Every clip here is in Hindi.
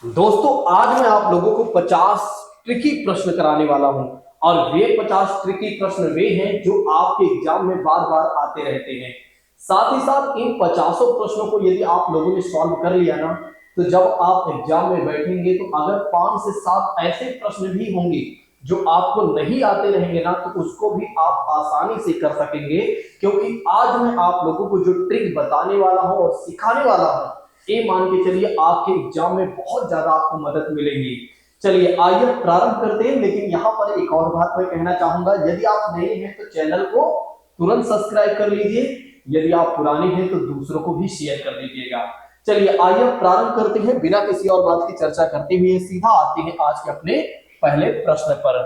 दोस्तों आज मैं आप लोगों को 50 ट्रिकी प्रश्न कराने वाला हूं और वे 50 ट्रिकी प्रश्न वे हैं जो आपके एग्जाम में बार बार आते रहते हैं। साथ ही साथ इन 50 प्रश्नों को यदि आप लोगों ने सॉल्व कर लिया ना, तो जब आप एग्जाम में बैठेंगे तो अगर 5 से 7 ऐसे प्रश्न भी होंगे जो आपको नहीं आते रहेंगे ना, तो उसको भी आप आसानी से कर सकेंगे, क्योंकि आज मैं आप लोगों को जो ट्रिक बताने वाला हूं और सिखाने वाला हूं, ये मान के चलिए आपके एग्जाम में बहुत ज्यादा आपको मदद मिलेगी। चलिए आइए प्रारंभ करते हैं। लेकिन यहाँ पर एक और बात मैं कहना चाहूंगा, यदि आप नए हैं तो चैनल को तुरंत सब्सक्राइब कर लीजिए, यदि आप पुराने हैं तो दूसरों को भी शेयर कर दीजिएगा। चलिए आइए प्रारंभ करते हैं, बिना किसी और बात की चर्चा करते हुए सीधा आते हैं आज के अपने पहले प्रश्न पर।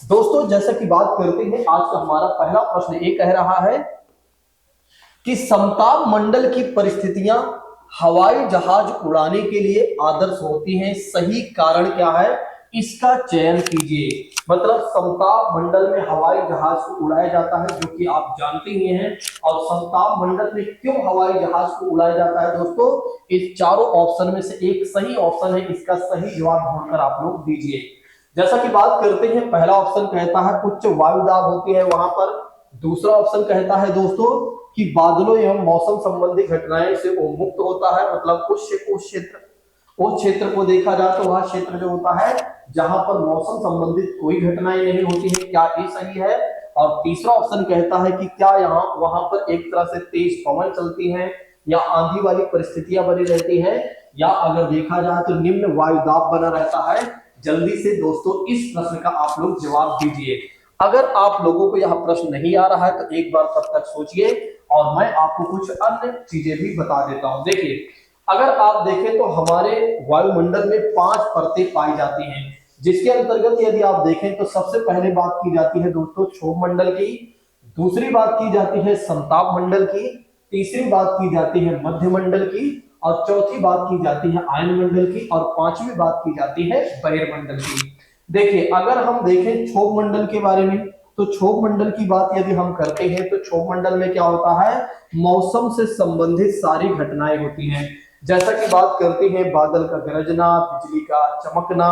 दोस्तों जैसा कि बात करते हैं, आज का हमारा पहला प्रश्न ये कह रहा है कि समताप मंडल की परिस्थितियां हवाई जहाज उड़ाने के लिए आदर्श होती हैं, सही कारण क्या है, इसका चयन कीजिए। मतलब समताप मंडल में हवाई जहाज को उड़ाया जाता है, जो कि आप जानते ही हैं। और समताप मंडल में क्यों हवाई जहाज को उड़ाया जाता है दोस्तों, इस चारों ऑप्शन में से एक सही ऑप्शन है, इसका सही जवाब ढूंढकर आप लोग दीजिए। जैसा कि बात करते हैं, पहला ऑप्शन कहता है उच्च वायु दाब होती है वहां पर। दूसरा ऑप्शन कहता है दोस्तों कि बादलों एवं मौसम संबंधी घटनाएं से वो मुक्त होता है। मतलब उस क्षेत्र को देखा जाए तो वह क्षेत्र जो होता है जहां पर मौसम संबंधित कोई घटनाएं नहीं होती है। क्या ये सही है? और तीसरा ऑप्शन कहता है कि क्या यहाँ वहां पर एक तरह से तेज पवन चलती है या आंधी वाली परिस्थितियां बनी रहती है, या अगर देखा जाए तो निम्न वायु दाब बना रहता है। जल्दी से दोस्तों इस प्रश्न का आप लोग जवाब दीजिए। अगर आप लोगों को यह प्रश्न नहीं आ रहा है तो एक बार तब तक सोचिए और मैं आपको कुछ अन्य चीजें भी बता देता हूं। देखिए, अगर आप देखें तो हमारे वायुमंडल में 5 परतें पाई जाती हैं, जिसके अंतर्गत यदि आप देखें तो सबसे पहले बात की जाती है दोस्तों क्षोभ मंडल की, दूसरी बात की जाती है समताप मंडल की, तीसरी बात की जाती है मध्य मंडल की, और चौथी बात की जाती है आयन मंडल की, और पांचवी बात की जाती है बहिर्मंडल की। देखिए, अगर हम देखें क्षोभ मंडल के बारे में, तो क्षोभ मंडल की बात यदि हम करते हैं तो क्षोभ मंडल में क्या होता है, मौसम से संबंधित सारी घटनाएं होती हैं। जैसा कि बात करते हैं बादल का गरजना, बिजली का चमकना,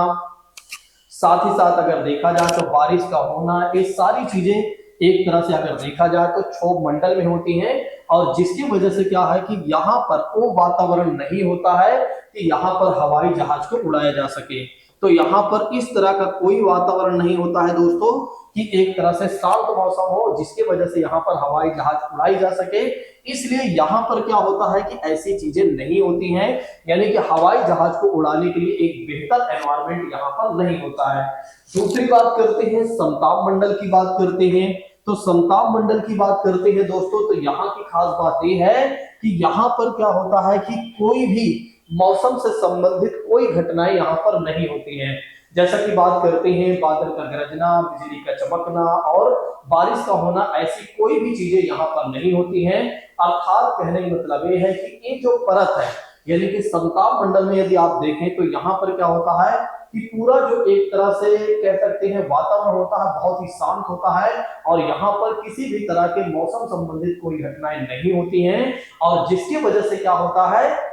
साथ ही साथ अगर देखा जाए तो बारिश का होना, ये सारी चीजें एक तरह से अगर देखा जाए तो क्षोभ मंडल में होती हैं। और जिसकी वजह से क्या है कि यहाँ पर वो वातावरण नहीं होता है कि यहाँ पर हवाई जहाज को उड़ाया जा सके। तो यहाँ पर इस तरह का कोई वातावरण नहीं होता है दोस्तों कि एक तरह से शांत मौसम हो जिसकी वजह से यहाँ पर हवाई जहाज उड़ाई जा सके। इसलिए यहाँ पर क्या होता है कि ऐसी चीजें नहीं होती हैं, यानी कि हवाई जहाज को उड़ाने के लिए एक बेहतर एनवायरनमेंट यहाँ पर नहीं होता है। दूसरी बात करते हैं समताप मंडल की बात करते हैं, तो समताप मंडल की बात करते हैं दोस्तों, तो यहाँ की खास बात यह है कि यहाँ पर क्या होता है कि कोई भी मौसम से संबंधित कोई घटनाएं यहाँ पर नहीं होती हैं। जैसा कि बात करते हैं बादल का गरजना, बिजली का चमकना और बारिश का होना, ऐसी कोई भी चीजें यहाँ पर नहीं होती हैं। अर्थात कहने का मतलब ये है कि ये जो परत है, यानी कि समताप मंडल में यदि आप देखें तो यहाँ पर क्या होता है कि पूरा जो एक तरह से कह सकते हैं वातावरण होता है बहुत ही शांत होता है, और यहाँ पर किसी भी तरह के मौसम संबंधित कोई घटनाएं नहीं होती हैं। और जिसकी वजह से क्या होता है,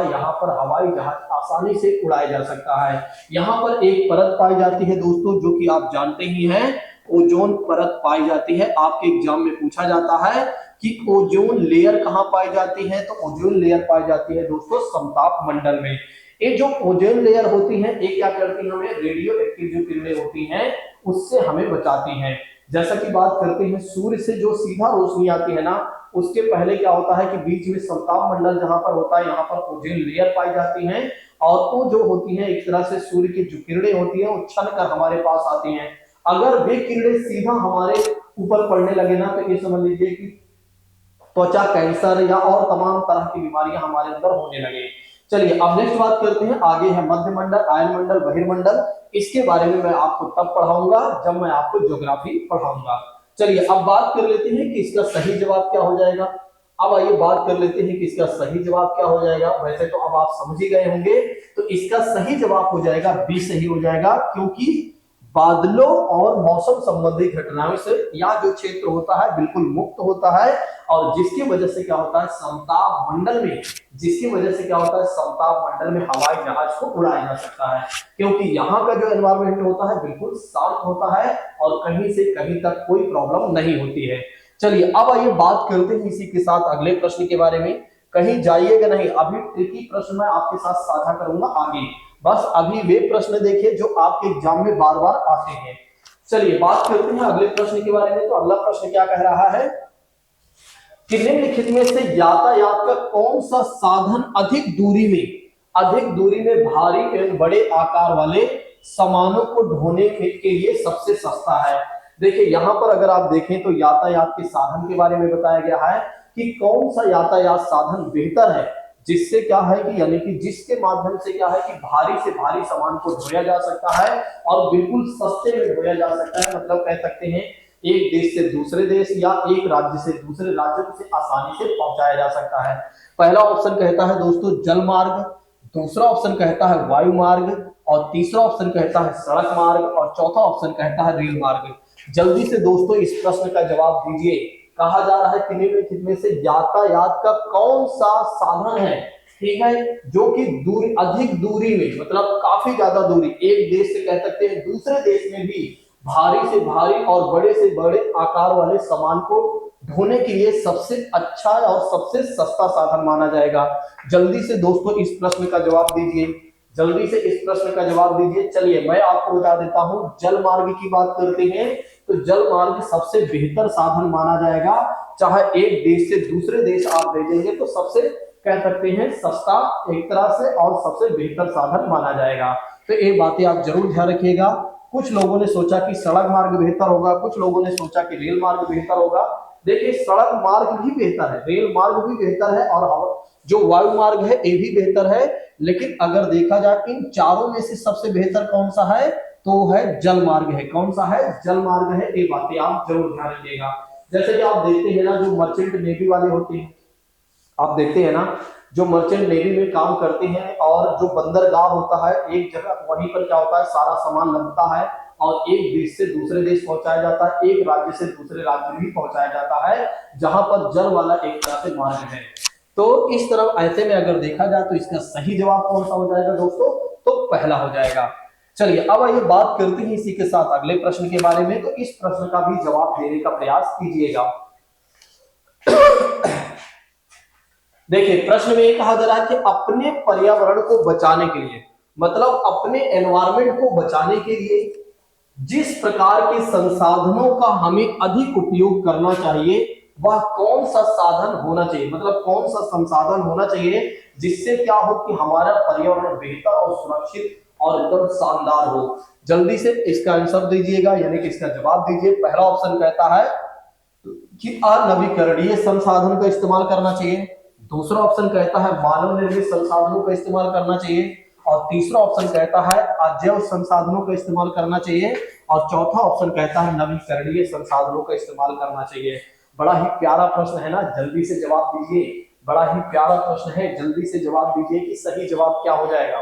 यहाँ पर हवाई जहाज आसानी से उड़ाया जा सकता है। यहाँ पर एक परत पाई जाती है दोस्तों, जो कि आप जानते ही हैं, ओजोन परत पाई जाती है। आपके एग्जाम में पूछा जाता है कि ओजोन लेयर कहाँ पाई जाती है, तो ओजोन लेयर पाई जाती है दोस्तों समताप मंडल में। ये जो ओजोन लेयर होती है, ये क्या करती है, हमें रेडियो एक्टिव जो किरणें होती हैं उससे हमें बचाती हैं। जैसा कि बात करते हैं सूर्य से जो सीधा रोशनी आती है ना, उसके पहले क्या होता है कि बीच में समताप मंडल जहां पर होता है, यहाँ पर ओजोन लेयर पाई जाती है। और वो जो होती है एक तरह से सूर्य की जो किरणें होती है वो छन कर हमारे पास आती हैं। अगर वे किरणें सीधा हमारे ऊपर पड़ने लगे ना, तो ये समझ लीजिए कि त्वचा कैंसर या और तमाम तरह की बीमारियां हमारे अंदर होने लगे। चलिए अब नेक्स्ट बात करते हैं, आगे है मध्य मंडल, आयन मंडल, बहिर्मंडल। इसके बारे में मैं आपको तब पढ़ाऊंगा जब मैं आपको ज्योग्राफी पढ़ाऊंगा। चलिए अब बात कर लेते हैं कि इसका सही जवाब क्या हो जाएगा। अब आइए बात कर लेते हैं कि इसका सही जवाब क्या हो जाएगा। वैसे तो अब आप समझ ही गए होंगे, तो इसका सही जवाब हो जाएगा बी, सही हो जाएगा, क्योंकि बादलों और मौसम संबंधी घटनाओं से यह जो क्षेत्र होता है बिल्कुल मुक्त होता है, और जिसकी वजह से क्या होता है समताप मंडल में, जिसकी वजह से क्या होता है समताप मंडल में हवाई जहाज को उड़ाया जा सकता है, क्योंकि यहाँ का जो एनवायरमेंट होता है बिल्कुल शांत होता है और कहीं से कहीं तक कोई प्रॉब्लम नहीं होती है। चलिए अब आइए बात करते हैं इसी के साथ अगले प्रश्न के बारे में। कहीं जाइएगा नहीं, अभी ट्रिकी प्रश्न मैं आपके साथ साझा करूंगा आगे। बस अभी वे प्रश्न देखिए जो आपके एग्जाम में बार बार आते हैं। चलिए बात करते हैं अगले प्रश्न के बारे में। तो अगला प्रश्न क्या कह रहा है कि निम्नलिखित में से यातायात का कौन सा साधन अधिक दूरी में भारी एवं बड़े आकार वाले सामानों को ढोने के लिए सबसे सस्ता है। देखिए यहाँ पर अगर आप देखें तो यातायात के साधन के बारे में बताया गया है कि कौन सा यातायात साधन बेहतर है, जिससे क्या है कि यानी कि जिसके माध्यम से क्या है कि भारी से भारी सामान को ढोया जा सकता है और बिल्कुल सस्ते में ढोया जा सकता है। मतलब कह सकते हैं एक देश से दूसरे देश या एक राज्य से दूसरे राज्य में से आसानी से पहुंचाया जा सकता है। पहला ऑप्शन कहता है दोस्तों जल मार्ग, दूसरा ऑप्शन कहता है वायु मार्ग, और तीसरा ऑप्शन कहता है सड़क मार्ग, और चौथा ऑप्शन कहता है रेल मार्ग। जल्दी से दोस्तों इस प्रश्न का जवाब दीजिए। कहा जा रहा है कि निम्नलिखित में से यातायात का कौन सा साधन है, ठीक है, जो कि अधिक दूरी में, मतलब काफी ज्यादा दूरी, एक देश से कह सकते हैं दूसरे देश में भी भारी से भारी और बड़े से बड़े आकार वाले सामान को ढोने के लिए सबसे अच्छा और सबसे सस्ता साधन माना जाएगा। जल्दी से दोस्तों इस प्रश्न का जवाब दीजिए, जल्दी से इस प्रश्न का जवाब दीजिए। चलिए मैं आपको बता देता हूं, जल मार्ग की बात करते हैं तो जल मार्ग सबसे बेहतर साधन माना जाएगा। चाहे एक देश से दूसरे देश आप भेजेंगे तो सबसे कह सकते हैं सस्ता एक तरह से और सबसे बेहतर साधन माना जाएगा। तो ये बातें आप जरूर ध्यान रखिएगा। कुछ लोगों ने सोचा कि सड़क मार्ग बेहतर होगा, कुछ लोगों ने सोचा कि रेल मार्ग बेहतर होगा। देखिए सड़क मार्ग भी बेहतर है, रेल मार्ग भी बेहतर है, और जो वायु मार्ग है ये भी बेहतर है। लेकिन अगर देखा जाए इन चारों में से सबसे बेहतर कौन सा है तो है जल मार्ग है। कौन सा है? जल मार्ग है। ये बातें आप जरूर ध्यान रखिएगा। जैसे कि आप देखते हैं ना जो मर्चेंट नेवी वाले होते हैं, आप देखते हैं ना जो मर्चेंट नेवी में काम करते हैं और जो बंदरगाह होता है एक जगह, वहीं पर क्या होता है सारा सामान लगता है और एक देश से दूसरे देश पहुंचाया जाता है, एक राज्य से दूसरे राज्य भी पहुंचाया जाता है, जहां पर जल वाला एक तरह से मार्ग है। तो इस तरह ऐसे में अगर देखा जाए तो इसका सही जवाब कौन सा हो जाएगा दोस्तों? तो पहला हो जाएगा। चलिए अब आइए बात करते हैं इसी के साथ अगले प्रश्न के बारे में। तो इस प्रश्न का भी जवाब देने का प्रयास कीजिएगा। देखिए प्रश्न में कहा जा रहा है कि अपने पर्यावरण को बचाने के लिए, मतलब अपने एनवायरमेंट को बचाने के लिए जिस प्रकार के संसाधनों का हमें अधिक उपयोग करना चाहिए वह कौन सा साधन होना चाहिए, मतलब कौन सा संसाधन होना चाहिए जिससे क्या हो कि हमारा पर्यावरण बेहतर और सुरक्षित और एकदम शानदार हो। जल्दी से इसका आंसर दीजिएगा, यानी कि इसका जवाब दीजिए। पहला ऑप्शन कहता है कि अनवीकरणीय संसाधन का इस्तेमाल करना चाहिए, दूसरा ऑप्शन कहता है मानव निर्मित संसाधनों का इस्तेमाल करना चाहिए, और तीसरा ऑप्शन कहता है अजैव संसाधनों का इस्तेमाल करना चाहिए, और चौथा ऑप्शन कहता है नवीकरणीय संसाधनों का इस्तेमाल करना चाहिए। बड़ा ही प्यारा प्रश्न है ना, जल्दी से जवाब दीजिए। बड़ा ही प्यारा प्रश्न है, जल्दी से जवाब दीजिए कि सही जवाब क्या हो जाएगा।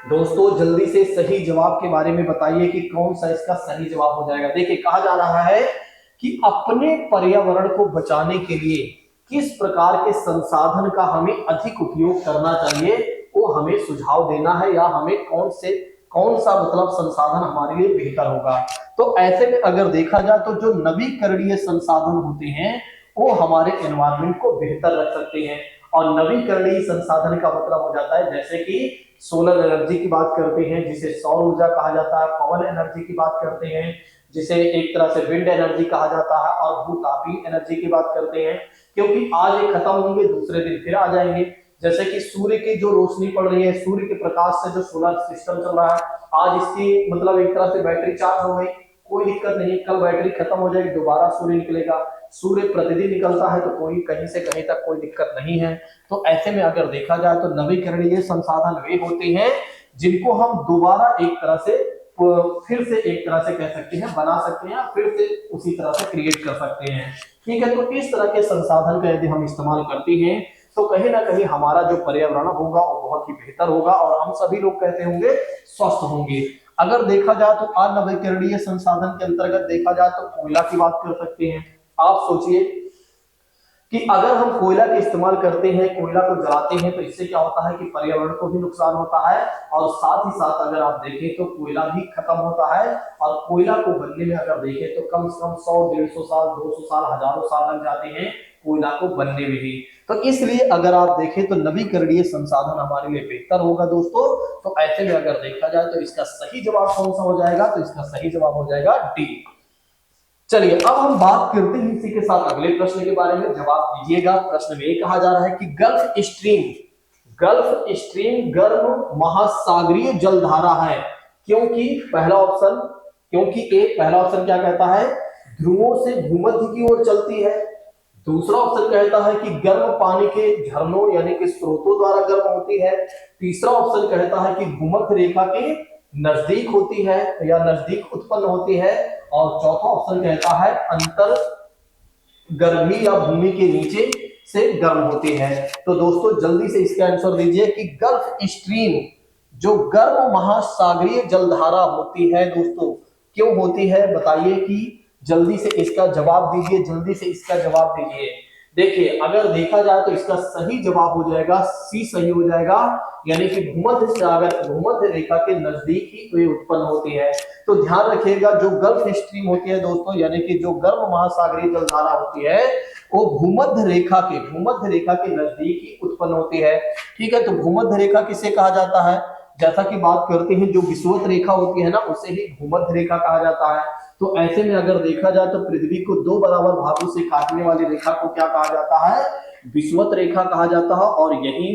दोस्तों जल्दी से सही जवाब के बारे में बताइए कि कौन सा इसका सही जवाब हो जाएगा। देखिए कहा जा रहा है कि अपने पर्यावरण को बचाने के लिए किस प्रकार के संसाधन का हमें अधिक उपयोग करना चाहिए वो हमें सुझाव देना है, या हमें कौन सा मतलब संसाधन हमारे लिए बेहतर होगा। तो ऐसे में अगर देखा जाए तो जो नवीकरणीय संसाधन होते हैं वो हमारे एनवायरमेंट को बेहतर रख सकते हैं। और नवीकरणीय संसाधन का मतलब हो जाता है जैसे कि सोलर एनर्जी की बात करते हैं जिसे सौर ऊर्जा कहा जाता है, पवन एनर्जी की बात करते हैं जिसे एक तरह से विंड एनर्जी कहा जाता है, और भूतापीय एनर्जी की बात करते हैं, क्योंकि आज ये खत्म होंगे दूसरे दिन फिर आ जाएंगे। जैसे कि सूर्य की जो रोशनी पड़ रही है, सूर्य के प्रकाश से जो सोलर सिस्टम चल रहा है, आज इसकी मतलब एक तरह से बैटरी चार्ज हो गई, कोई दिक्कत नहीं, कल बैटरी खत्म हो जाएगी दोबारा सूर्य निकलेगा। सूर्य प्रतिदिन निकलता है तो कोई कहीं से कहीं तक कोई दिक्कत नहीं है। तो ऐसे में अगर देखा जाए तो नवीकरणीय संसाधन वे होते हैं जिनको हम दोबारा एक तरह से फिर से एक तरह से कह सकते हैं बना सकते हैं, फिर से उसी तरह से क्रिएट कर सकते हैं। ठीक है, तो इस तरह के संसाधन का यदि हम इस्तेमाल करते हैं तो कहीं ना कहीं हमारा जो पर्यावरण होगा वो बहुत ही बेहतर होगा और हम सभी लोग कहते होंगे स्वस्थ होंगे। अगर देखा जाए तो अनवीकरणीय संसाधन के अंतर्गत देखा जाए तो कोयला की बात कर सकते हैं। आप सोचिए कि अगर हम कोयला का इस्तेमाल करते हैं, कोयला को जलाते हैं, तो इससे क्या होता है कि पर्यावरण को भी नुकसान होता है और साथ ही साथ अगर आप देखें तो कोयला भी खत्म होता है। और कोयला को बनने में अगर देखें तो कम से कम 100-150 साल, 200 साल, हजारों साल लग जाते हैं कोयला को बनने में ही। तो इसलिए अगर आप देखें तो नवीकरणीय संसाधन हमारे लिए बेहतर होगा दोस्तों। तो ऐसे में अगर देखा जाए तो इसका सही जवाब कौन सा हो जाएगा, तो इसका सही जवाब हो जाएगा डी। चलिए अब हम बात करते हैं इसी के साथ अगले प्रश्न के बारे में। जवाब दीजिएगा। प्रश्न में कहा जा रहा है कि गल्फ स्ट्रीम गर्म महासागरीय जलधारा है, क्योंकि पहला ऑप्शन, पहला ऑप्शन क्या कहता है, ध्रुवों से भूमध्य की ओर चलती है। दूसरा ऑप्शन कहता है कि गर्म पानी के झरनों यानी कि स्रोतों द्वारा गर्म होती है। तीसरा ऑप्शन कहता है कि भूमध्य रेखा के नजदीक होती है या नजदीक उत्पन्न होती है। और चौथा ऑप्शन कहता है अंतर गर्भी या भूमि के नीचे से गर्म होती है। तो दोस्तों जल्दी से इसका आंसर दीजिए कि गल्फ स्ट्रीम जो गर्म महासागरीय जलधारा होती है दोस्तों, क्यों होती है बताइए, कि जल्दी से इसका जवाब दीजिए, जल्दी से इसका जवाब दीजिए। देखिए अगर देखा जाए तो इसका सही जवाब हो जाएगा सी, सही हो जाएगा, यानी कि भूमध्य सागर, भूमध्य रेखा के नजदीक ही ये उत्पन्न होती है। तो ध्यान रखिएगा जो गल्फ स्ट्रीम होती है दोस्तों, यानी कि जो गर्म महासागरीय जलधारा होती है वो भूमध्य रेखा के नजदीक ही उत्पन्न होती है। ठीक है, तो भूमध्य रेखा किसे कहा जाता है, जैसा कि बात करते हैं जो विषुवत रेखा होती है ना, उसे ही भूमध्य रेखा कहा जाता है। तो ऐसे में अगर देखा जाए तो पृथ्वी को दो बराबर भागों से काटने वाली रेखा को क्या कहा जाता है, विषुवत रेखा कहा जाता है। और यही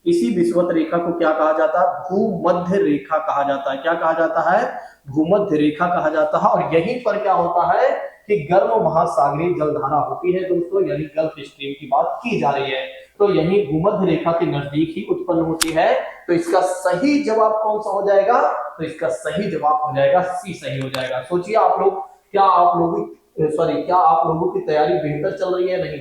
इसी विषुवत रेखा को क्या कहा जाता है, भूमध्य रेखा कहा जाता है। क्या कहा जाता है, भूमध्य रेखा कहा जाता है। और यहीं पर क्या होता है कि गर्म महासागरीय जलधारा होती है दोस्तों, यानी गल्फ स्ट्रीम की बात की जा रही है। तो यही भूमध्य रेखा के नजदीक ही उत्पन्न होती है। तो इसका सही जवाब कौन सा हो जाएगा, तो इसका सही जवाब हो जाएगा सी, सही हो जाएगा। सोचिए आप लोग, क्या आप लोगों की तैयारी बेहतर चल रही है नहीं,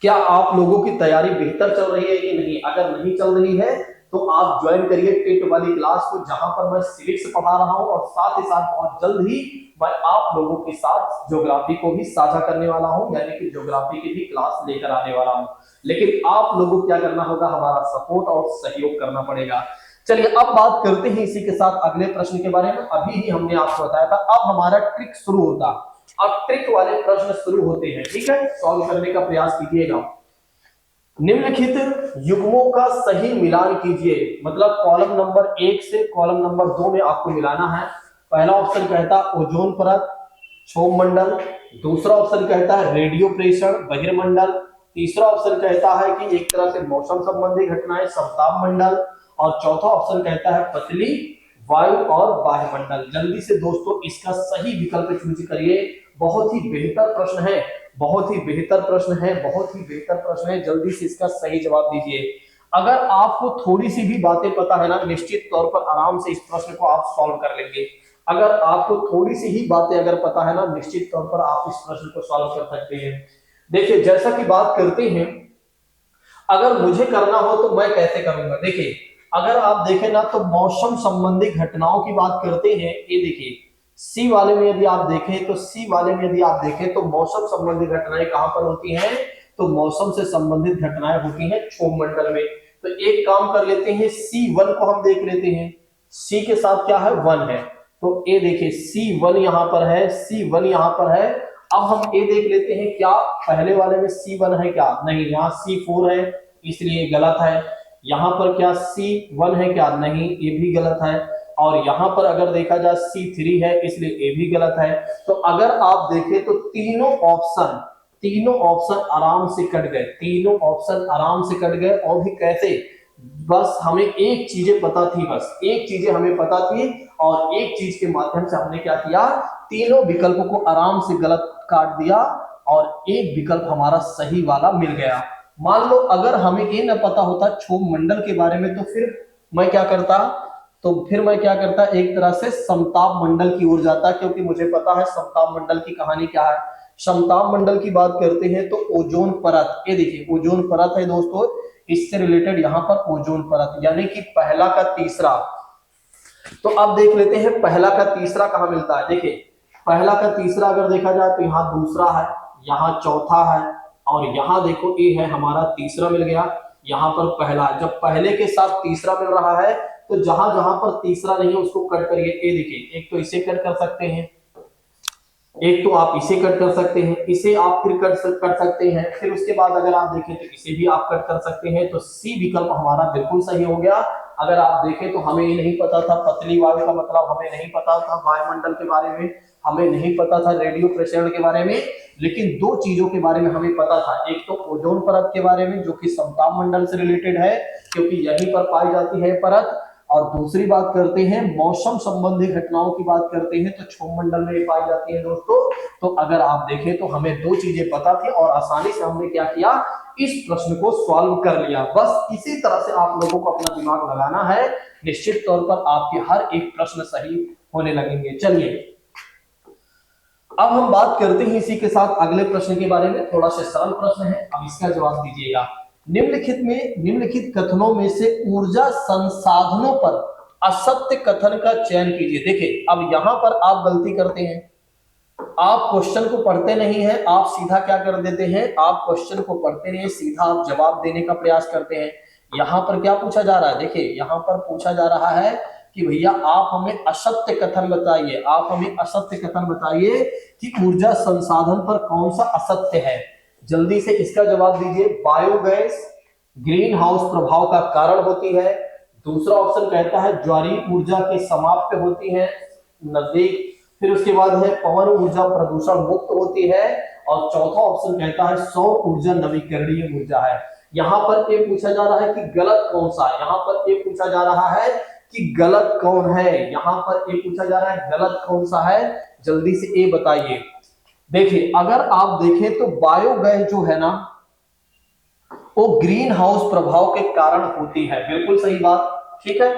क्या आप लोगों की तैयारी बेहतर चल रही है कि नहीं? अगर नहीं चल रही है तो आप ज्वाइन करिए टेट वाली क्लास को, जहां पर मैं सिविक्स पढ़ा रहा हूं और साथ ही साथ बहुत जल्द ही मैं आप लोगों के साथ ज्योग्राफी को भी साझा करने वाला हूं, यानी कि ज्योग्राफी की भी क्लास लेकर आने वाला हूं। लेकिन आप लोगों को क्या करना होगा, हमारा सपोर्ट और सहयोग करना पड़ेगा। चलिए अब बात करते हैं इसी के साथ अगले प्रश्न के बारे में। अभी ही हमने आपको बताया था, अब हमारा ट्रिक शुरू होता, अब ट्रिक वाले प्रश्न शुरू होते हैं। ठीक है, सॉल्व करने का प्रयास कीजिएगा। निम्नलिखित युग्मों का सही मिलान कीजिए, मतलब कॉलम नंबर 1 से कॉलम नंबर 2 में आपको मिलाना है। पहला ऑप्शन कहता है ओजोन परत, क्षोभ मंडल। दूसरा ऑप्शन कहता है रेडियो प्रेषण, बहिर्मंडल। तीसरा ऑप्शन कहता है कि एक तरह से मौसम संबंधी घटनाएं, समताप मंडल। और चौथा ऑप्शन कहता है पतली वायु और वायुमंडल। जल्दी से दोस्तों इसका सही विकल्प चूज करिए। बहुत ही बेहतर प्रश्न है, बहुत ही बेहतर प्रश्न है, बहुत ही बेहतर प्रश्न है। जल्दी से इसका सही जवाब दीजिए। अगर आपको थोड़ी सी भी बातें पता है ना, निश्चित तौर पर आराम से इस प्रश्न को आप सॉल्व कर लेंगे। अगर आपको थोड़ी सी ही बातें अगर पता है ना, निश्चित तौर पर आप इस प्रश्न को सॉल्व कर सकते हैं। देखिए जैसा कि बात करते हैं, अगर मुझे करना हो तो मैं कैसे करूंगा। देखिए अगर आप देखें ना तो मौसम संबंधी घटनाओं की बात करते हैं। ये देखिए सी वाले में यदि आप देखें तो तो मौसम संबंधी घटनाएं कहां पर होती हैं, तो मौसम से संबंधित घटनाएं होती हैं क्षोभ मंडल में। तो एक काम कर लेते हैं, C1 को हम देख लेते हैं। सी के साथ क्या है, 1 है। तो ये देखिए C1 यहां पर है, C1 यहां पर है। अब हम ये देख लेते हैं, क्या पहले वाले में C1 है क्या, नहीं, यहाँ C4 है इसलिए गलत है। यहाँ पर क्या C1 है क्या, नहीं, ये भी गलत है। और यहाँ पर अगर देखा जाए C3 है इसलिए ये भी गलत है। तो अगर आप देखें तो तीनों ऑप्शन आराम से कट गए, तीनों ऑप्शन आराम से कट गए। और भी कैसे, बस हमें एक चीजें पता थी, बस एक चीजें हमें पता थी और एक चीज के माध्यम से हमने क्या किया, तीनों विकल्पों को आराम से गलत काट दिया और एक विकल्प हमारा सही वाला मिल गया। मान लो अगर हमें ये न पता होता क्षोभ मंडल के बारे में, तो फिर मैं क्या करता, एक तरह से समताप मंडल की ओर जाता, क्योंकि मुझे पता है समताप मंडल की कहानी क्या है। समताप मंडल की बात करते हैं तो ओजोन परत, ये देखिए ओजोन परत है दोस्तों, इससे रिलेटेड यहाँ पर ओजोन परत, यानी कि पहला का तीसरा तो अब देख लेते हैं पहला का तीसरा कहाँ मिलता है। देखिए पहला का तीसरा अगर देखा जाए तो यहाँ दूसरा है, यहाँ चौथा है, और यहाँ देखो ए है हमारा तीसरा मिल गया, यहाँ पर पहला। जब पहले के साथ तीसरा मिल रहा है तो जहां जहां पर तीसरा नहीं है उसको कट करिए। ए देखिए, एक तो इसे कट कर सकते हैं, एक तो आप इसे कट कर सकते हैं, इसे आप फिर कर सकते हैं, फिर उसके बाद अगर आप देखें तो इसे भी आप कट कर सकते हैं। तो सी विकल्प हमारा बिल्कुल सही हो गया। अगर आप देखें तो हमें ये नहीं पता था पतली वायु का मतलब, हमें नहीं पता था वायुमंडल के बारे में, हमें नहीं पता था रेडियो प्रसारण के बारे में, लेकिन दो चीजों के बारे में हमें पता था। एक तो ओजोन परत के बारे में जो कि समताप मंडल से रिलेटेड है, क्योंकि यहीं पर पाई जाती है परत, और दूसरी बात करते हैं मौसम संबंधी घटनाओं की बात करते हैं तो क्षोभ मंडल में पाई जाती है दोस्तों। तो अगर आप देखें तो हमें दो चीजें पता थी और आसानी से हमने क्या किया, इस प्रश्न को सॉल्व कर लिया। बस इसी तरह से आप लोगों को अपना दिमाग लगाना है, निश्चित तौर पर आपके हर एक प्रश्न सही होने लगेंगे। चलिए अब हम बात करते हैं इसी के साथ अगले प्रश्न के बारे में। थोड़ा सा सरल प्रश्न है, अब इसका जवाब दीजिएगा। निम्नलिखित कथनों में से ऊर्जा संसाधनों पर असत्य कथन का चयन कीजिए। देखिए अब यहां पर आप गलती करते हैं, आप क्वेश्चन को पढ़ते नहीं हैं, आप सीधा क्या कर देते हैं, आप क्वेश्चन को पढ़ते नहीं, सीधा आप जवाब देने का प्रयास करते हैं। यहां पर क्या पूछा जा रहा है, देखिए यहां पर पूछा जा रहा है कि भैया आप हमें असत्य कथन बताइए, आप हमें असत्य कथन बताइए कि ऊर्जा संसाधन पर कौन सा असत्य है। जल्दी से इसका जवाब दीजिए। बायोगैस ग्रीन हाउस प्रभाव का कारण होती है। दूसरा ऑप्शन कहता है ज्वारीय ऊर्जा के समाप्त होती है नजदीक। फिर उसके बाद है पवन ऊर्जा प्रदूषण मुक्त होती है, और चौथा ऑप्शन कहता है सौर ऊर्जा नवीकरणीय ऊर्जा है। यहाँ पर ये पूछा जा रहा है कि गलत कौन सा है, यहाँ पर ये पूछा जा रहा है कि गलत कौन है, यहाँ पर ये पूछा जा रहा है गलत कौन सा है, जल्दी से ये बताइए। देखिए अगर आप देखें तो बायोगैस जो है ना वो ग्रीन हाउस प्रभाव के कारण होती है, बिल्कुल सही बात, ठीक है।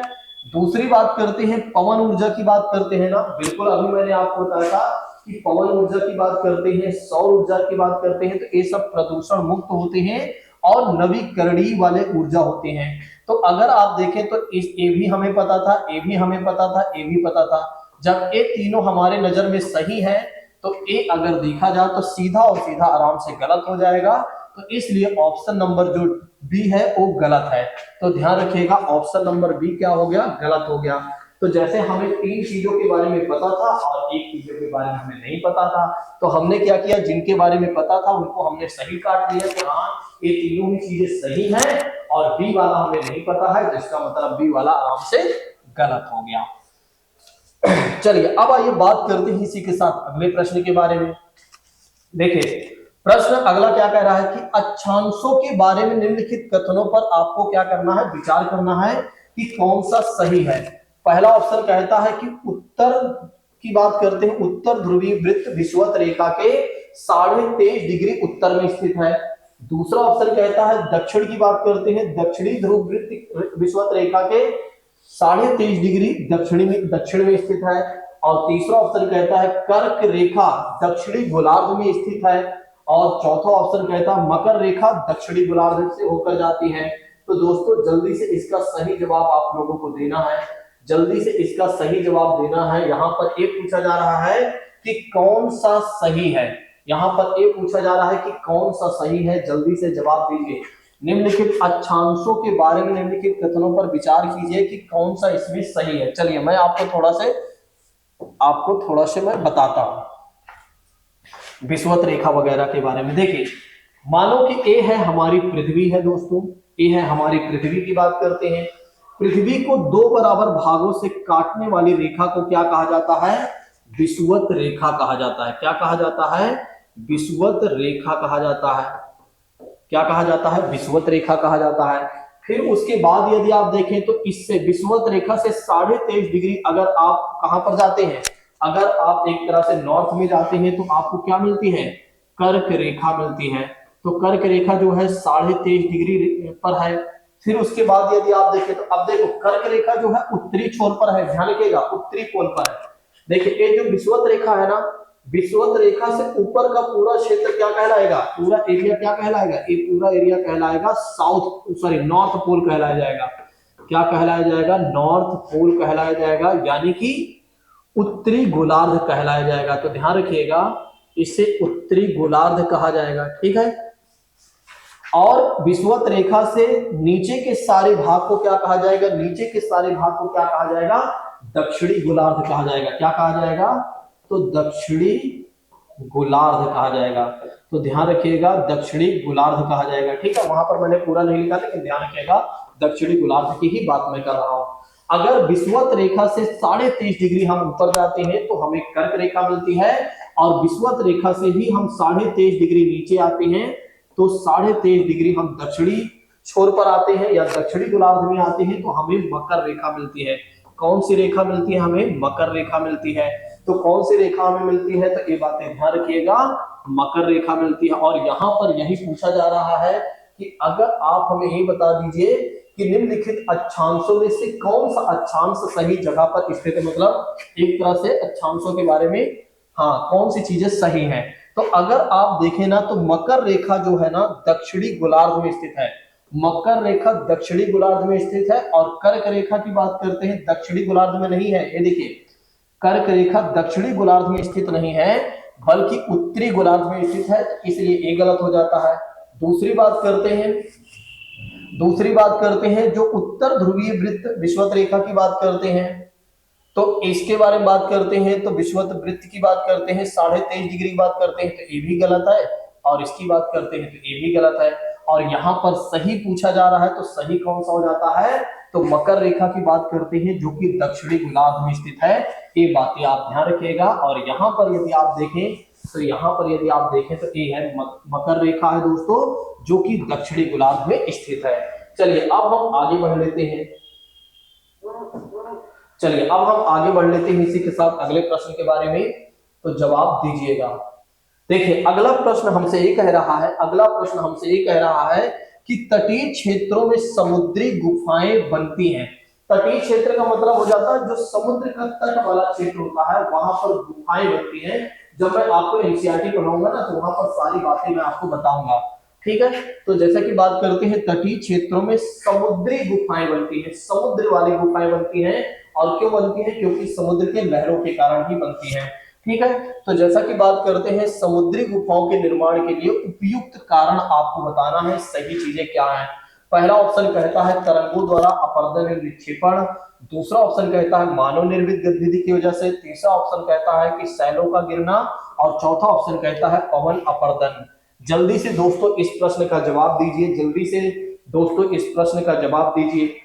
दूसरी बात करते हैं पवन ऊर्जा की बात करते हैं ना, बिल्कुल अभी मैंने आपको बताया था कि पवन ऊर्जा की बात करते हैं, सौर ऊर्जा की बात करते हैं, तो ये सब प्रदूषण मुक्त होते हैं और नवीकरणीय वाले ऊर्जा होते हैं। तो अगर आप देखें तो इस ये भी हमें पता था, ये भी हमें पता था, ये भी पता था। जब ये तीनों हमारे नजर में सही है तो ये अगर देखा जाए तो सीधा और सीधा आराम से गलत हो जाएगा। तो इसलिए ऑप्शन नंबर जो बी है वो गलत है। तो ध्यान रखिएगा ऑप्शन नंबर बी क्या हो गया, गलत हो गया। तो जैसे हमें तीन चीजों के बारे में पता था और एक चीजों के बारे में हमें नहीं पता था, तो हमने क्या किया, जिनके बारे में पता था उनको हमने सही काट लिया कि हाँ ये तीनों ही चीजें सही हैं, और बी वाला हमें नहीं पता है, जिसका मतलब बी वाला आराम से गलत हो गया। चलिए अब आइए बात करते हैं इसी के साथ अगले प्रश्न के बारे में। देखिए प्रश्न अगला क्या कह रहा है कि अक्षांशों के बारे में निम्नलिखित कथनों पर आपको क्या करना है, विचार करना है कि कौन सा सही है। पहला ऑप्शन कहता है कि उत्तर की बात करते हैं, उत्तर ध्रुवीय वृत्त विषुवत रेखा के 23.5 डिग्री उत्तर में स्थित है। दूसरा ऑप्शन कहता है दक्षिण की बात करते हैं, दक्षिणी ध्रुव वृत्त विषुवत रेखा के 23.5 डिग्री दक्षिण में स्थित है। और तीसरा ऑप्शन कहता है कर्क रेखा दक्षिणी गोलार्ध में स्थित है। और चौथा ऑप्शन कहता है मकर रेखा दक्षिणी गोलार्ध से होकर जाती है। तो दोस्तों जल्दी से इसका सही जवाब आप लोगों को देना है, जल्दी से इसका सही जवाब देना है। यहाँ पर ये पूछा जा रहा है कि कौन सा सही है, यहाँ पर ये पूछा जा रहा है कि कौन सा सही है, जल्दी से जवाब दीजिए। निम्नलिखित अक्षांशों के बारे में निम्नलिखित कथनों पर विचार कीजिए कि कौन सा इसमें सही है। चलिए मैं आपको थोड़ा से मैं बताता हूं विषुवत रेखा वगैरह के बारे में। देखिए मानो कि ए है हमारी पृथ्वी है दोस्तों, ए है हमारी पृथ्वी की बात करते हैं। पृथ्वी को दो बराबर भागों से काटने वाली रेखा को क्या कहा जाता है, विषुवत रेखा कहा जाता है। क्या कहा जाता है, विषुवत रेखा कहा जाता है। क्या कहा जाता है, विषुवत रेखा कहा जाता है। फिर उसके बाद यदि आप देखें तो इससे विषुवत रेखा से 23.5 डिग्री अगर आप कहां पर जाते हैं, अगर आप एक तरह से नॉर्थ में जाते हैं तो आपको क्या मिलती है, कर्क रेखा मिलती है। तो कर्क रेखा जो है 23.5 डिग्री पर है। फिर उसके बाद यदि आप देखें तो अब देखो कर्क रेखा जो है उत्तरी छोर पर है, ध्यान रखिएगा उत्तरी पोल पर है। देखिए ये जो विषुवत रेखा है ना, विषुवत रेखा से ऊपर का पूरा क्षेत्र क्या कहलाएगा, पूरा एरिया क्या कहलाएगा, ये पूरा एरिया कहलाएगा नॉर्थ पोल कहलाया जाएगा। क्या कहलाया जाएगा? नॉर्थ पोल कहलाया जाएगा, यानी कि उत्तरी गोलार्ध कहलाया जाएगा। तो ध्यान रखिएगा, इसे उत्तरी गोलार्ध कहा जाएगा, ठीक है। और विषुवत रेखा से नीचे के सारे भाग को क्या कहा जाएगा? नीचे के सारे भाग को क्या कहा जाएगा? दक्षिणी गोलार्ध कहा जाएगा। क्या कहा जाएगा? तो दक्षिणी गोलार्ध कहा जाएगा। तो ध्यान रखिएगा, दक्षिणी गोलार्ध कहा जाएगा, ठीक है। वहां पर मैंने पूरा नहीं लिखा, लेकिन ध्यान रखिएगा दक्षिणी गोलार्ध की ही बात मैं कर रहा हूं। अगर विषुवत रेखा से 23.5 डिग्री हम ऊपर जाते हैं तो हमें कर्क रेखा मिलती है, और विषुवत रेखा से भी हम 23.5 डिग्री नीचे आते हैं तो 23.5 डिग्री हम दक्षिणी छोर पर आते हैं या दक्षिणी गोलार्ध में आते हैं तो हमें मकर रेखा मिलती है। कौन सी रेखा मिलती है? हमें मकर रेखा मिलती है। तो कौन सी रेखा हमें मिलती है? तो ये बातें ध्यान रखिएगा, मकर रेखा मिलती है। और यहाँ पर यही पूछा जा रहा है कि अगर आप हमें ये बता दीजिए कि निम्नलिखित अक्षांशों में से कौन सा अक्षांश सही जगह पर स्थित है, मतलब एक तरह से अक्षांशों के बारे में, हाँ, कौन सी चीजें सही हैं। तो अगर आप देखें ना तो मकर रेखा जो है ना दक्षिणी गोलार्ध में स्थित है। मकर रेखा दक्षिणी गोलार्ध में स्थित है, और कर्क रेखा की बात करते हैं दक्षिणी गोलार्ध में नहीं है। ये देखिए, कर्क रेखा दक्षिणी गोलार्ध में स्थित नहीं है बल्कि उत्तरी गोलार्ध में स्थित है, इसलिए ये गलत हो जाता है। दूसरी बात करते हैं जो उत्तर ध्रुवीय वृत्त विषुवत रेखा की बात करते हैं, तो इसके बारे में बात करते हैं, तो विषुवत वृत्त की बात करते हैं, 23.5 डिग्री की बात करते हैं, तो ये भी गलत है। और इसकी बात करते हैं तो ये भी गलत है। और यहाँ पर सही पूछा जा रहा है, तो सही कौन सा हो जाता है? तो मकर रेखा की बात करते हैं जो कि दक्षिणी गोलार्ध में स्थित है। ये बातें आप ध्यान रखिएगा। और यहाँ पर यदि आप देखें तो ये है मकर रेखा है दोस्तों, जो कि दक्षिणी गोलार्ध में स्थित है। चलिए अब हम आगे बढ़ लेते हैं इसी के साथ अगले प्रश्न के बारे में, तो जवाब दीजिएगा। देखिए अगला प्रश्न हमसे ये कह रहा है कि तटीय क्षेत्रों में समुद्री गुफाएं बनती हैं। तटीय क्षेत्र का मतलब हो जाता है जो समुद्र का तट वाला क्षेत्र होता है, वहां पर गुफाएं बनती हैं। जब मैं आपको एनसीईआरटी पढ़ाऊंगा ना तो वहां पर सारी बातें मैं आपको बताऊंगा, ठीक है। तो जैसा कि बात करते हैं तटीय क्षेत्रों में समुद्री गुफाएं बनती हैं, समुद्र वाली गुफाएं बनती हैं। और क्यों बनती हैं? क्योंकि समुद्र के लहरों के कारण ही बनती हैं, ठीक है। तो जैसा कि बात करते हैं समुद्री गुफाओं के निर्माण के लिए उपयुक्त कारण आपको बताना है, सही चीजें क्या हैं। पहला ऑप्शन कहता है तरंगों द्वारा अपरदन एवं निक्षेपण, दूसरा ऑप्शन कहता है मानव निर्मित गतिविधि की वजह से, तीसरा ऑप्शन कहता है कि सैलों का गिरना, और चौथा ऑप्शन कहता है पवन अपरदन। जल्दी से दोस्तों इस प्रश्न का जवाब दीजिए,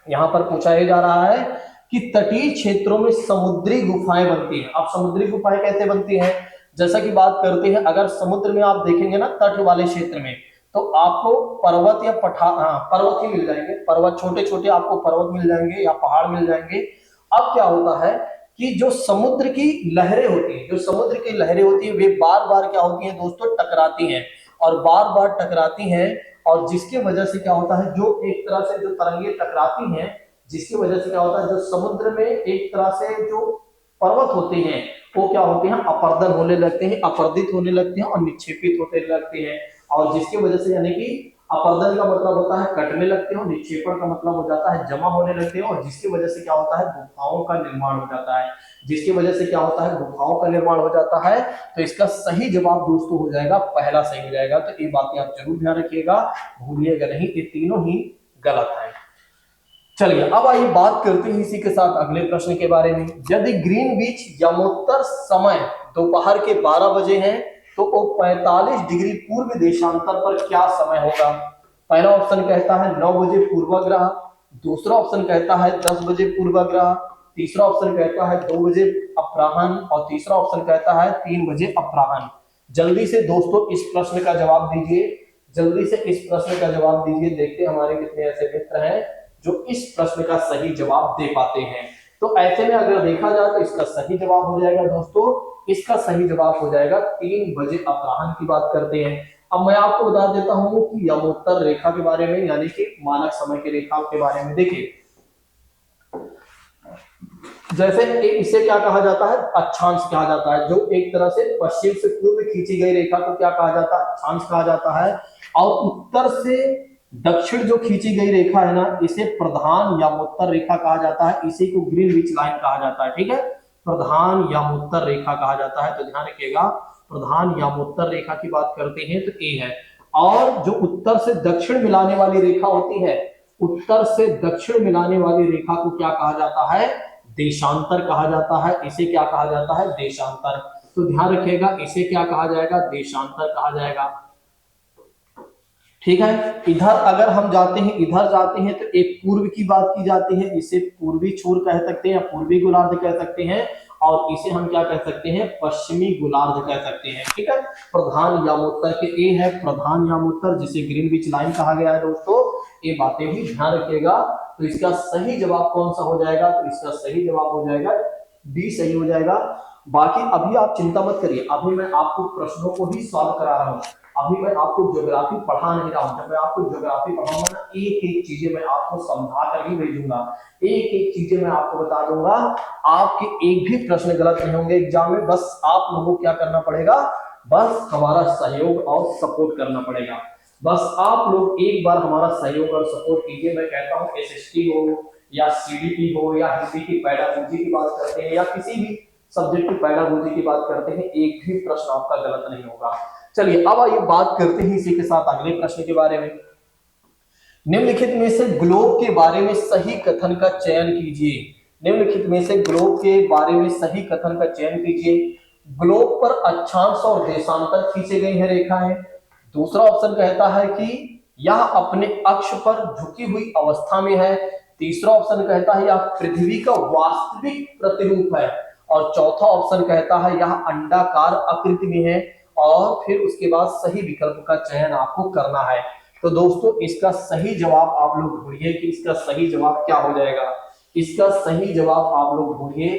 यहां पर पूछा जा रहा है कि तटीय क्षेत्रों में समुद्री गुफाएं बनती हैं। अब समुद्री गुफाएं कैसे बनती हैं? जैसा कि बात करते हैं, अगर समुद्र में आप देखेंगे ना तट वाले क्षेत्र में, तो आपको पर्वत या पर्वत ही मिल जाएंगे, पर्वत छोटे छोटे आपको पर्वत मिल जाएंगे या पहाड़ मिल जाएंगे। अब क्या होता है कि जो समुद्र की लहरें होती हैं वे बार बार क्या होती हैं दोस्तों? टकराती हैं, और बार बार टकराती हैं, और जिसकी वजह से क्या होता है, जो एक तरह से जो तरंगे टकराती हैं, जिसकी वजह से क्या होता है, जो समुद्र में एक तरह से जो पर्वत होते हैं वो क्या होते हैं? अपरदन होने लगते हैं, अपरदित होने लगते हैं और निक्षेपित होने लगते हैं। और जिसकी वजह से, यानी कि अपरदन का मतलब होता है कटने लगते हैं, और निक्षेपण का मतलब हो जाता है जमा होने लगते हैं, और जिसकी वजह से क्या होता है? गुफाओं का निर्माण हो जाता है। तो इसका सही जवाब दोस्तों हो जाएगा पहला सही हो जाएगा। तो ये बातें आप जरूर ध्यान रखिएगा, भूलिएगा नहीं, ये तीनों ही गलत है। चलिए अब आइए बात करते हैं इसी के साथ अगले प्रश्न के बारे में। यदि ग्रीनविच यमोत्तर समय दोपहर के 12 बजे है तो वो 45 डिग्री पूर्व देशांतर पर क्या समय होगा? पहला ऑप्शन कहता है 9 बजे पूर्वाग्रह, दूसरा ऑप्शन कहता है 10 बजे पूर्वाग्रह, तीसरा ऑप्शन कहता है 2 बजे अपराह्न, और तीसरा ऑप्शन कहता है 3 बजे अपराह्न। जल्दी से दोस्तों इस प्रश्न का जवाब दीजिए, देखते हैं हमारे कितने ऐसे मित्र हैं जो इस प्रश्न का सही जवाब दे पाते हैं। तो ऐसे में अगर देखा जाए तो इसका सही जवाब हो जाएगा दोस्तों, इसका सही जवाब हो जाएगा 3 बजे अपराह्न की बात करते हैं। अब मैं आपको बता देता हूं कि यमोत्तर रेखा के बारे में, यानी कि मानक समय की रेखा के बारे में। देखिए जैसे इसे क्या कहा जाता है? अक्षांश कहा जाता है। जो एक तरह से पश्चिम से पूर्व खींची गई रेखा को क्या कहा जाता है? अक्षांश कहा जाता है। और उत्तर से दक्षिण जो खींची गई रेखा है ना, इसे प्रधान यामोत्तर रेखा कहा जाता है, इसी को ग्रीनविच लाइन कहा जाता है। ठीक है, प्रधान यामोत्तर रेखा कहा जाता है। तो ध्यान रखिएगा, प्रधान यामोत्तर रेखा की बात करते हैं तो ए है। और जो उत्तर से दक्षिण मिलाने वाली रेखा होती है, उत्तर से दक्षिण मिलाने वाली रेखा को क्या कहा जाता है? देशांतर कहा जाता है। इसे क्या कहा जाता है? देशांतर। तो ध्यान रखिएगा, इसे क्या कहा जाएगा? देशांतर कहा जाएगा। ठीक है, इधर अगर हम जाते हैं, इधर जाते हैं तो एक पूर्व की बात की जाती है, इसे पूर्वी छोर कह सकते हैं या पूर्वी गोलार्ध कह सकते हैं, और इसे हम क्या कह सकते हैं? पश्चिमी गोलार्ध कह सकते हैं। ठीक है, प्रधान यामोत्तर के ए है प्रधान यामोत्तर, जिसे ग्रीनविच लाइन कहा गया है। दोस्तों ये बातें भी ध्यान रखिएगा। तो इसका सही जवाब कौन सा हो जाएगा? तो इसका सही जवाब हो जाएगा डी, सही हो जाएगा। बाकी अभी आप चिंता मत करिए, अभी मैं आपको प्रश्नों को ही सॉल्व करा रहा हूँ, अभी मैं आपको ज्योग्राफी पढ़ा नहीं रहा हूं। जब मैं आपको ज्योग्राफी पढ़ाऊंगा ना, एक एक चीजें मैं आपको समझा कर ही भेजूंगा, एक एक चीजें मैं आपको बता दूंगा। आपके एक भी प्रश्न गलत नहीं होंगे एग्जाम में। बस आप लोगों को क्या करना पड़ेगा? बस हमारा सहयोग और सपोर्ट करना पड़ेगा। बस आप लोग एक बार हमारा सहयोग और सपोर्ट कीजिए। मैं कहता हूँ एसएसटी हो या सीडीपी हो या हिंदी की पैडागोजी की बात करते हैं या किसी भी सब्जेक्ट की पैडागोजी की बात करते हैं, एक भी प्रश्न आपका गलत नहीं होगा। चलिए अब आइए बात करते हैं इसी के साथ अगले प्रश्न के बारे में। निम्नलिखित में से ग्लोब के बारे में सही कथन का चयन कीजिए। निम्नलिखित में से ग्लोब के बारे में सही कथन का चयन कीजिए। ग्लोब पर अक्षांश और देशांतर खींचे गई है रेखाएं। दूसरा ऑप्शन कहता है कि यह अपने अक्ष पर झुकी हुई अवस्था में है। तीसरा ऑप्शन कहता है यह पृथ्वी का वास्तविक प्रतिरूप है। और चौथा ऑप्शन कहता है यह अंडाकार आकृति में है। और फिर उसके बाद सही विकल्प का चयन आपको करना है। तो दोस्तों इसका सही जवाब आप लोग ढूंढिए कि इसका सही जवाब क्या हो जाएगा। इसका सही जवाब आप लोग ढूंढिए,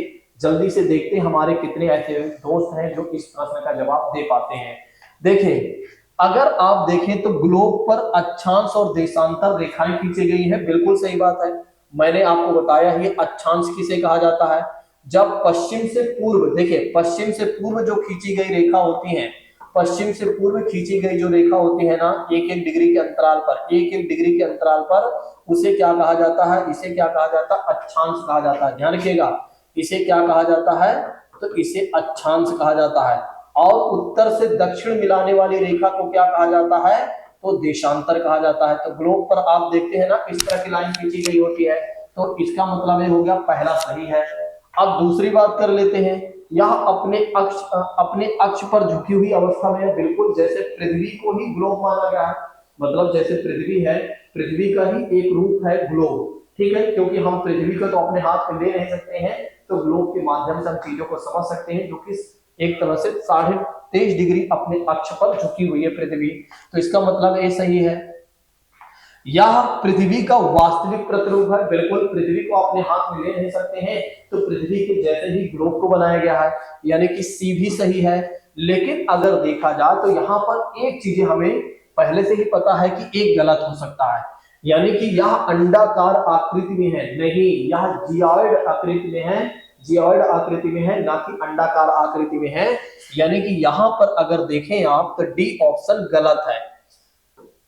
जल्दी से देखते हैं हमारे कितने ऐसे दोस्त हैं जो इस प्रश्न का जवाब दे पाते हैं। देखें, अगर आप देखें तो ग्लोब पर अक्षांश और देशांतर रेखाएं खींची गई हैं, बिल्कुल सही बात है। मैंने आपको बताया ये अक्षांश किसे कहा जाता है? जब पश्चिम से पूर्व, देखिए पश्चिम से पूर्व जो खींची गई रेखा होती है, पश्चिम से पूर्व खींची गई जो रेखा होती है ना, एक एक डिग्री के अंतराल पर, एक एक डिग्री के अंतराल पर, उसे क्या कहा जाता है? इसे क्या कहा जाता है? अक्षांश कहा जाता है। ध्यान रखिएगा, इसे क्या कहा जाता है? तो इसे अक्षांश कहा जाता है। और उत्तर से दक्षिण मिलाने वाली रेखा को क्या कहा जाता है? तो देशांतर कहा जाता है। तो ग्लोब पर आप देखते हैं ना, इस तरह की लाइन खींची गई होती है, तो इसका मतलब ये हो गया पहला सही है। अब दूसरी बात कर लेते हैं, यह अपने अक्ष पर झुकी हुई अवस्था में है, बिल्कुल जैसे पृथ्वी को ही ग्लोब माना गया है। मतलब जैसे पृथ्वी है, पृथ्वी का ही एक रूप है ग्लोब। ठीक है, क्योंकि हम पृथ्वी को तो अपने हाथ में ले नहीं सकते हैं, तो ग्लोब के माध्यम से हम चीजों को समझ सकते हैं, जो कि एक तरह से 23.5 डिग्री अपने अक्ष पर झुकी हुई है पृथ्वी। तो इसका मतलब ये सही है। यह पृथ्वी का वास्तविक प्रतिरूप है, बिल्कुल पृथ्वी को अपने हाथ में ले नहीं सकते हैं, तो पृथ्वी के जैसे ही ग्लोब को बनाया गया है, यानी कि सी भी सही है। लेकिन अगर देखा जाए तो यहाँ पर एक चीज हमें पहले से ही पता है कि एक गलत हो सकता है, यानी कि यह अंडाकार आकृति में है, नहीं यह जियोइड आकृति में है, जियोइड आकृति में है, ना कि अंडाकार आकृति में है। यानी कि यहाँ पर अगर देखें आप तो डी ऑप्शन गलत है,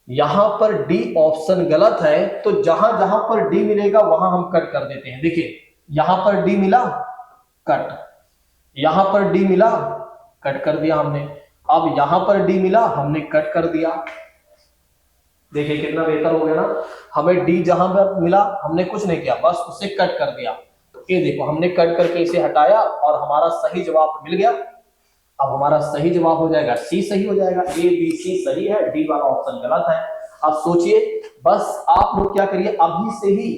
यहां पर डी ऑप्शन गलत है। तो जहां जहां पर डी मिलेगा वहां हम कट कर देते हैं। देखिए यहां पर डी मिला, कट, यहां पर डी मिला, कट कर दिया हमने। अब यहां पर डी मिला, हमने कट कर दिया। देखिए कितना बेहतर हो गया ना, हमें डी जहां पर मिला हमने कुछ नहीं किया, बस उसे कट कर दिया। तो ये देखो हमने कट करके इसे हटाया और हमारा सही जवाब मिल गया। अब हमारा सही जवाब हो जाएगा सी, सही हो जाएगा। ए बी सी सही है, डी वाला ऑप्शन गलत है। अब सोचिए, बस आप लोग क्या करिए, अभी से ही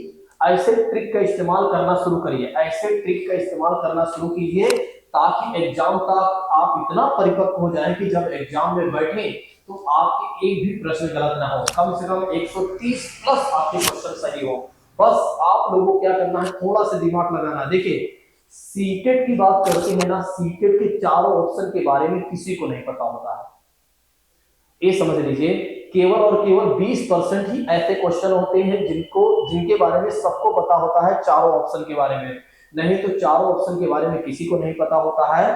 ऐसे ट्रिक का इस्तेमाल करना शुरू करिए, ऐसे ट्रिक का इस्तेमाल करना शुरू कीजिए, ताकि एग्जाम तक आप इतना परिपक्व हो जाए कि जब एग्जाम में बैठे तो आपके एक भी प्रश्न गलत ना हो, कम से कम 130 प्लस आपके क्वेश्चन सही हो। बस आप लोगों को क्या करना है, थोड़ा सा दिमाग लगाना। देखिए सीटेट की बात करते हैं ना, सीटेट के चारों ऑप्शन के बारे में किसी को नहीं पता होता है। ये समझ लीजिए केवल और केवल 20% ही ऐसे क्वेश्चन होते हैं जिनके बारे में सबको पता होता है चारों ऑप्शन के बारे में, नहीं तो चारों ऑप्शन के बारे में किसी को नहीं पता होता है।